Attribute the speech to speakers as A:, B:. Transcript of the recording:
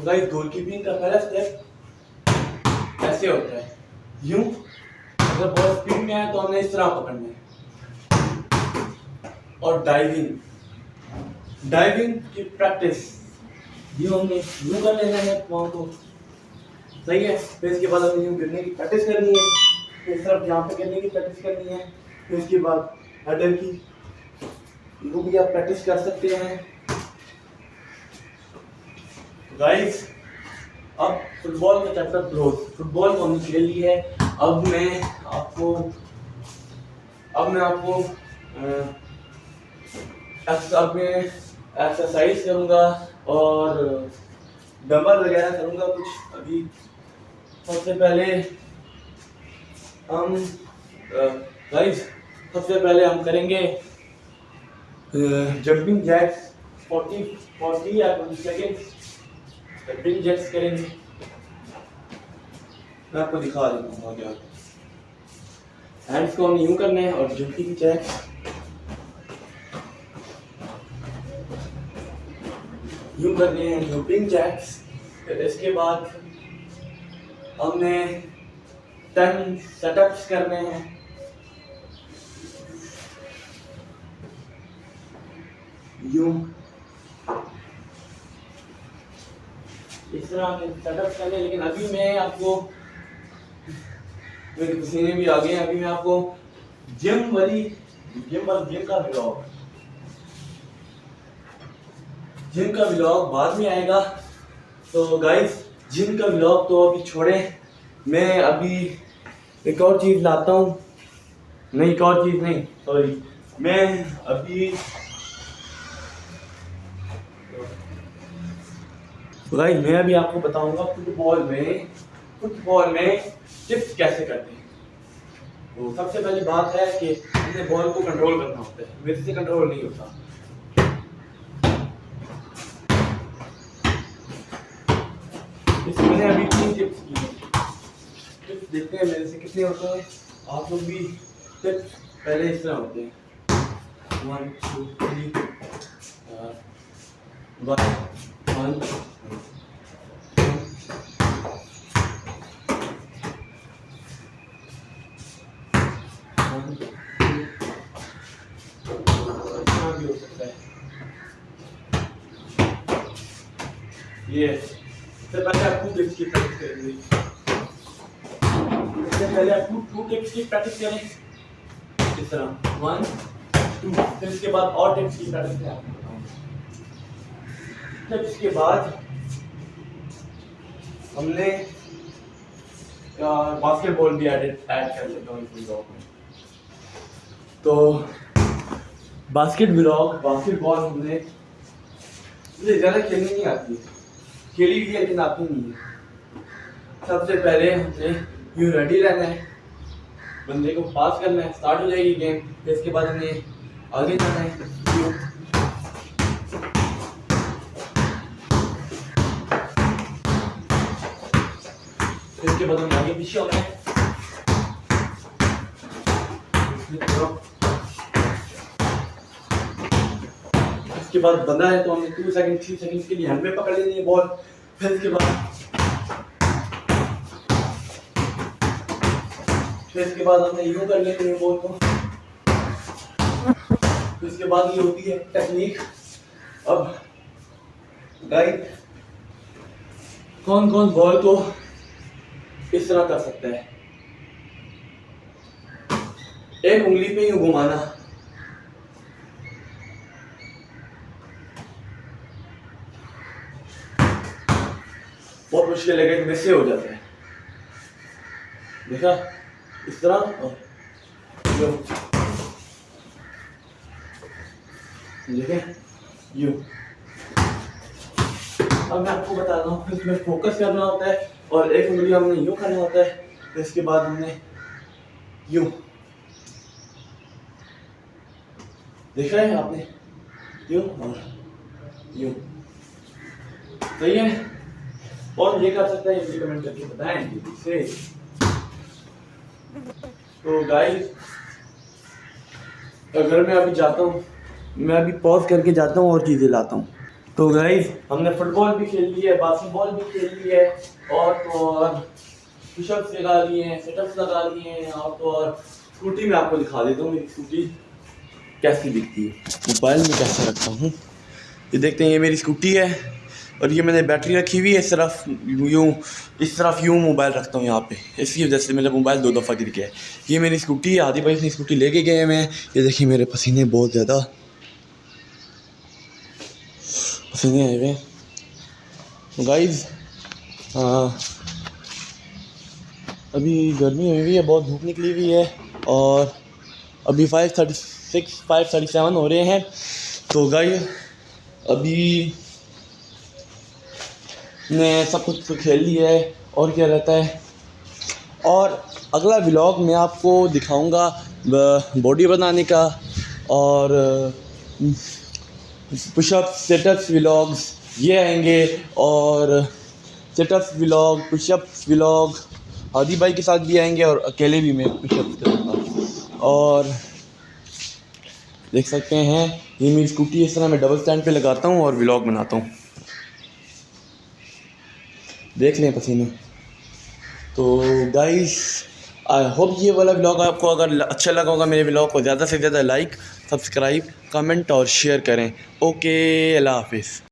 A: तो guys goalkeeping का पहला स्टेप ऐसे होता है, यूं। अगर बॉल स्पीड में है तो हमने इस तरह पकड़ना है। और डाइविंग की प्रैक्टिस यूं हमने यूं कर लेना है पाँव को, सही है। फिर इसके बाद हमें यूं गिरने की प्रैक्टिस करनी है, फिर इस तरफ यहाँ पे गिरने की प्रैक्टिस करनी है। फिर इसके बाद हेडर की यूं भी आप प्रैक्टिस कर सकते हैं। गाइस अब फुटबॉल का चैप्टर क्लोज। फुटबॉल को हमने खेल ली है। अब मैं आपको एक्सरसाइज करूंगा और डंबल वगैरह करूंगा कुछ। अभी सबसे पहले हम करेंगे जंपिंग जैक्स 40 या 20 सेकेंड जंपिंग जैक्स करेंगे। मैं आपको दिखा देता हूँ क्या। हैंड्स को हम यूं करने हैं और जंपिंग जैक्स यूं करने हैं, जंपिंग जैक्स। फिर इसके बाद हमने 10 सेटअप्स करने हैं। यूं इस तरह के सेटअप्स करने। लेकिन अभी मैं आपको, मेरे पसीने भी आ गए हैं, अभी मैं आपको जिम का व्लॉग बाद में आएगा। तो गाइस जिम का व्लॉग तो अभी छोड़ें, मैं अभी एक और चीज़ लाता हूँ। नहीं, एक और चीज़ नहीं, सॉरी। मैं अभी आपको बताऊंगा फुटबॉल में टिप्स कैसे करते हैं। तो सबसे पहली बात है कि हमें बॉल को कंट्रोल करना होता है, मेरे से कंट्रोल नहीं होता। मैंने अभी 3 टिप्स की हैं। टिप्स देखते हैं मेरे से कितने होते हैं। आप लोग भी टिप्स पहले इस तरह होते हैं 1 2 3 1 भी हो सकता है। ये सबसे पहले आप 2 टिप्स की प्रैक्टिस करेंगे। इससे पहले आप 2 टिप्स की प्रैक्टिस करें इस तरह 1 2। फिर इसके बाद और टिप्स की प्रैक्टिस करें। टिप्स के बाद हमने बास्केटबॉल भी ऐड कर लेता हूँ इस व्लॉग में। तो बास्केटबॉल हमने मुझे ज़्यादा खेलनी नहीं आती है, खेली भी है लेकिन आती नहीं है। सबसे पहले हमने यूं रेडी रहना है, बंदे को पास करना है, स्टार्ट हो जाएगी गेम। फिर इसके बाद हमें आगे जाना है, यूं फिर इसके बाद हमें आगे पीछे होना है। इसके बाद बंदा है तो हमें 2 सेकंड 3 सेकंड के लिए हैंड में पकड़ लेनी है बॉल। फिर इसके बाद हमने यूं कर लेनी है बॉल को। फिर इसके बाद ये होती है टेक्निक। अब गाइस कौन बॉल को इस तरह कर सकता है, एक उंगली पे यूं घुमाना, बहुत मुश्किल है कि मिस हो जाता है। देखा इस तरह, और देखें यूं। अब मैं आपको बता रहा हूँ, इसमें फोकस करना होता है और एक उंगली हमने यूं करना होता है। इसके बाद हमने यूं, देखा है आपने, यूं और यूं, सही है। और ये कर सकता है, ये कमेंट करके बताएं से। तो गाइस अगर मैं अभी जाता हूँ, मैं अभी पॉज करके जाता हूँ और चीज़ें लाता हूँ। तो गाइस हमने फुटबॉल भी खेल ली है, बास्केटबॉल भी खेल ली है, और तो और पुशअप्स लगा लिए हैं, सिटअप्स लगा लिए हैं, और तो और स्कूटी में आपको दिखा देता हूँ मेरी स्कूटी कैसी दिखती है, मोबाइल में कैसे रखता हूँ। ये देखते हैं, ये मेरी स्कूटी है और ये मैंने बैटरी रखी हुई है इस तरफ यूँ मोबाइल रखता हूँ यहाँ पे, इसी वजह से मेरा मोबाइल 2 दफ़ा गिर गया है। ये मेरी स्कूटी है, आदि भाई अपनी स्कूटी लेके गए हैं। मैं ये देखिए मेरे पसीने बहुत ज़्यादा पसीने आए हुए हैं गाइस। अभी गर्मी हुई हुई है, बहुत धूप निकली हुई है और अभी 5:36 5:37 हो रहे हैं। तो गाइस अभी ने सब कुछ तो खेल लिया है और क्या रहता है। और अगला व्लॉग मैं आपको दिखाऊंगा बॉडी बनाने का और पुशअप सेटअप्स व्लॉग्स ये आएंगे, और सेटअप्स व्लॉग, पुशअप्स व्लॉग आदि भाई के साथ भी आएंगे और अकेले भी मैं पुशअप्स करूँगा। और देख सकते हैं ये मेरी स्कूटी इस तरह मैं डबल स्टैंड पे लगाता हूँ और व्लॉग बनाता हूँ, देख लें पसीने। तो गाइस आई होप ये वाला व्लॉग आपको अगर अच्छा लगा होगा, मेरे व्लॉग को ज़्यादा से ज़्यादा लाइक, सब्सक्राइब, कमेंट और शेयर करें। ओके, अल्लाह हाफिज़।